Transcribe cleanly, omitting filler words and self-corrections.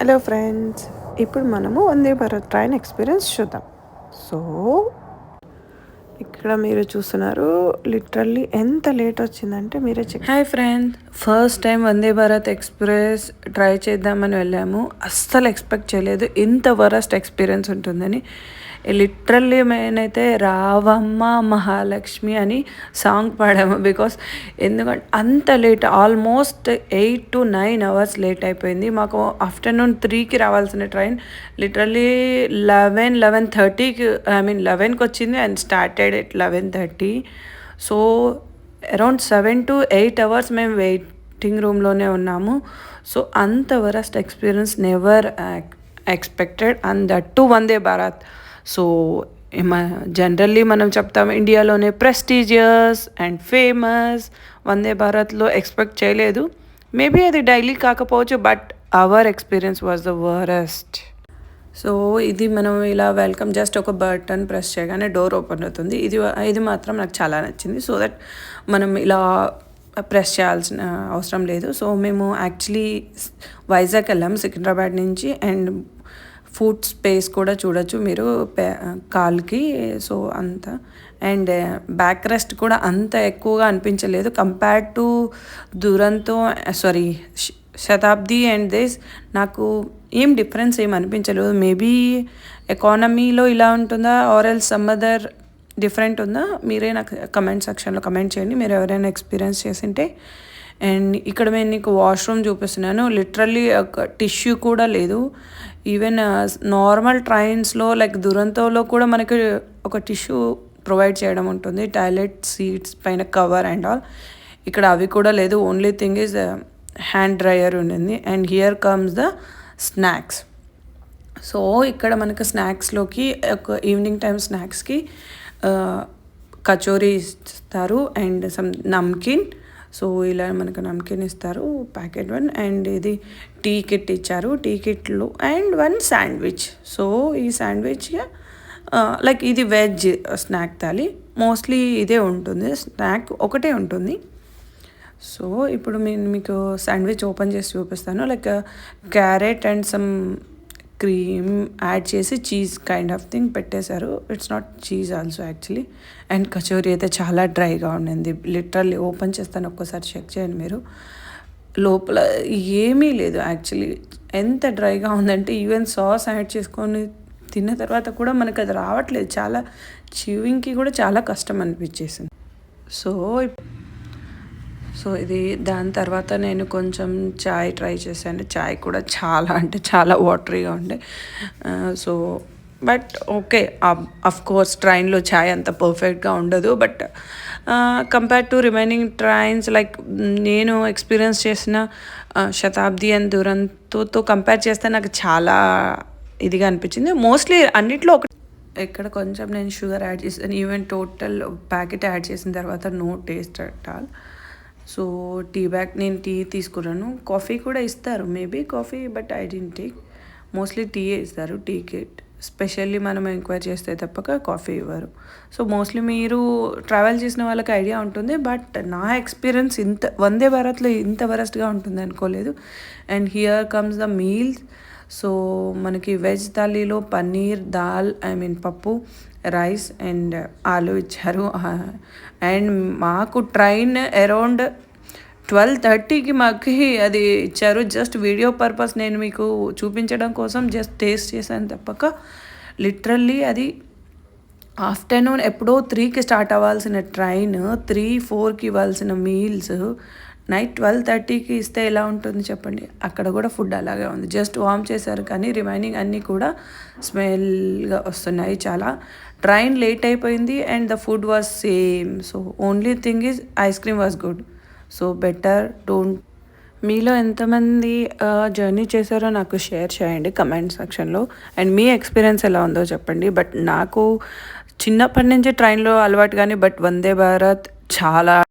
Hello friends, ఇప్పుడు మనము Vande Bharat train experience చూద్దాం. సో ఇక్కడ మీరు చూస్తున్నారు, లిటరల్లీ ఎంత లేట్ వచ్చిందంటే మీరే check. Hi friend, first time Vande Bharat express try చేద్దామని వెళ్ళాము. అస్సలు ఎక్స్పెక్ట్ చేయలేదు ఇంత వరస్ట్ ఎక్స్పీరియన్స్ ఉంటుందని. లిటరల్లీ నేనైతే రావమ్మ మహాలక్ష్మి అని సాంగ్ పాడాము. బికాస్ ఎందుకంటే అంత late, almost 8 to 9 hours late అయిపోయింది. మాకు ఆఫ్టర్నూన్ 3కి రావాల్సిన ట్రైన్ లిటరల్లీ 11:30కి 11కి వచ్చింది and started at 11:30. So around 7 to 8 hours మేము వెయిటింగ్ రూమ్లోనే ఉన్నాము. సో అంత worst experience never expected, and that to Vande Bharat. So generally మనం చెప్తాము ఇండియాలోనే ప్రెస్టీజియస్ అండ్ ఫేమస్, వందే భారత్లో ఎక్స్పెక్ట్ చేయలేదు. మేబీ అది డైలీ కాకపోవచ్చు, but our experience was the worst. So ఇది మనం ఇలా వెల్కమ్ జస్ట్ ఒక బటన్ ప్రెస్ చేయగానే డోర్ ఓపెన్ అవుతుంది. ఇది మాత్రం నాకు చాలా నచ్చింది. సో దట్ మనం ఇలా ప్రెస్ చేయాల్సిన అవసరం లేదు. సో మేము యాక్చువల్లీ వైజాగ్ వెళ్ళాము సికింద్రాబాద్ నుంచి, అండ్ ఫుడ్ స్పేస్ కూడా చూడొచ్చు మీరు కాల్కి. సో అంత అండ్ బ్యాక్ రెస్ట్ కూడా అంత ఎక్కువగా అనిపించలేదు compared to Duronto, Shatabdi and this. నాకు ఏం డిఫరెన్స్ ఏం అనిపించలేదు. మేబీ ఎకానమీలో ఇలా ఉంటుందా or else some other different ఉందా, మీరే నాకు కమెంట్ సెక్షన్లో కమెంట్ చేయండి మీరు ఎవరైనా ఎక్స్పీరియన్స్ చేసింటే. అండ్ ఇక్కడ నేను నీకు వాష్రూమ్ చూపిస్తున్నాను. లిటరల్లీ ఒక టిష్యూ కూడా లేదు. ఈవెన్ నార్మల్ ట్రైన్స్లో లైక్ దురంతోలో కూడా మనకి ఒక టిష్యూ ప్రొవైడ్ చేయడం ఉంటుంది, టాయిలెట్ సీట్స్ పైన కవర్ అండ్ ఆల్. ఇక్కడ అవి కూడా లేదు. Only thing is hand dryer ఉండింది. And here comes the snacks. So ఇక్కడ మనకు స్నాక్స్లోకి ఒక ఈవినింగ్ టైం స్నాక్స్కి కచోరీ ఇస్తారు అండ్ సమ్ నమ్కిన్. సో ఇలా మనకు నమ్కిన్ ఇస్తారు ప్యాకెట్ 1, అండ్ ఇది టీ కిట్ ఇచ్చారు, టీ కిట్లు అండ్ 1 శాండ్విచ్. సో ఈ శాండ్విచ్ లైక్ ఇది వెజ్ స్నాక్ థాలి, మోస్ట్లీ ఇదే ఉంటుంది, స్నాక్ ఒకటే ఉంటుంది. సో ఇప్పుడు మీకు శాండ్విచ్ ఓపెన్ చేసి చూపిస్తాను. Like carrot and some cream add చేసి చీజ్ కైండ్ ఆఫ్ థింగ్ పెట్టేశారు. It's not cheese also actually. And kachori అయితే చాలా డ్రైగా ఉండింది. లిటరల్లీ ఓపెన్ చేస్తాను, ఒక్కసారి చెక్ చేయండి మీరు. లోపల ఏమీ లేదు యాక్చువల్లీ. ఎంత డ్రైగా ఉందంటే ఈవెన్ సాస్ యాడ్ చేసుకొని తిన్న తర్వాత కూడా మనకు అది రావట్లేదు. చాలా చ్యూవింగ్కి కూడా చాలా కష్టం అనిపించేసింది. సో ఇది దాని తర్వాత నేను కొంచెం చాయ్ ట్రై చేశాను. చాయ్ కూడా చాలా అంటే చాలా వాటరీగా ఉండే. So but okay, of course ట్రైన్లో చాయ్ అంత పర్ఫెక్ట్గా ఉండదు, but compare to remaining trains like నేను ఎక్స్పీరియన్స్ చేసిన శతాబ్ది అండ్ దురంతోతో కంపేర్ చేస్తే నాకు చాలా ఇదిగా అనిపించింది. మోస్ట్లీ అన్నిట్లో ఇక్కడ కొంచెం నేను షుగర్ యాడ్ చేసాను. ఈవెన్ టోటల్ ప్యాకెట్ యాడ్ చేసిన తర్వాత no taste at all. So నేను టీ తీసుకున్నాను. కాఫీ కూడా ఇస్తారు, maybe coffee, but I didn't take. Mostly టీయే ఇస్తారు, టీ కిట్. స్పెషల్లీ మనం ఎంక్వైరీ చేస్తే తప్పక కాఫీ ఇవ్వరు. సో మోస్ట్లీ మీరు ట్రావెల్ చేసిన వాళ్ళకి ఐడియా ఉంటుంది, బట్ నా ఎక్స్పీరియన్స్ వందే భారత్లో ఇంత వరస్ట్గా ఉంటుంది అనుకోలేదు. And here comes the meals. So మనకి వెజ్ థాలీలో పన్నీర్, దాల్, పప్పు, రైస్ అండ్ ఆలు ఇచ్చారు. అండ్ మాకు ట్రైన్ అరౌండ్ 12:30కి మాకు అది ఇచ్చారు. జస్ట్ వీడియో పర్పస్ నేను మీకు చూపించడం కోసం జస్ట్ టేస్ట్ చేశాను తప్పక. లిటరల్లీ అది ఆఫ్టర్నూన్ ఎప్పుడో 3కి స్టార్ట్ అవ్వాల్సిన ట్రైన్ 3-4కి ఇవ్వాల్సిన మీల్స్ నైట్ 12:30కి ఇస్తే ఎలా ఉంటుంది చెప్పండి. అక్కడ కూడా ఫుడ్ అలాగే ఉంది, జస్ట్ వార్మ్ చేశారు కానీ రిమైనింగ్ అన్నీ కూడా స్మెల్గా వస్తున్నాయి చాలా. ట్రైన్ లేట్ అయిపోయింది and the food was same. So only thing is ice cream was good. So better don't. మీలో ఎంతమంది జర్నీ చేశారో నాకు షేర్ చేయండి కమెంట్ సెక్షన్లో. అండ్ మీ ఎక్స్పీరియన్స్ ఎలా ఉందో చెప్పండి. బట్ నాకు చిన్నప్పటి నుంచి ట్రైన్లో అలవాటు కానీ, బట్ వందే భారత్ చాలా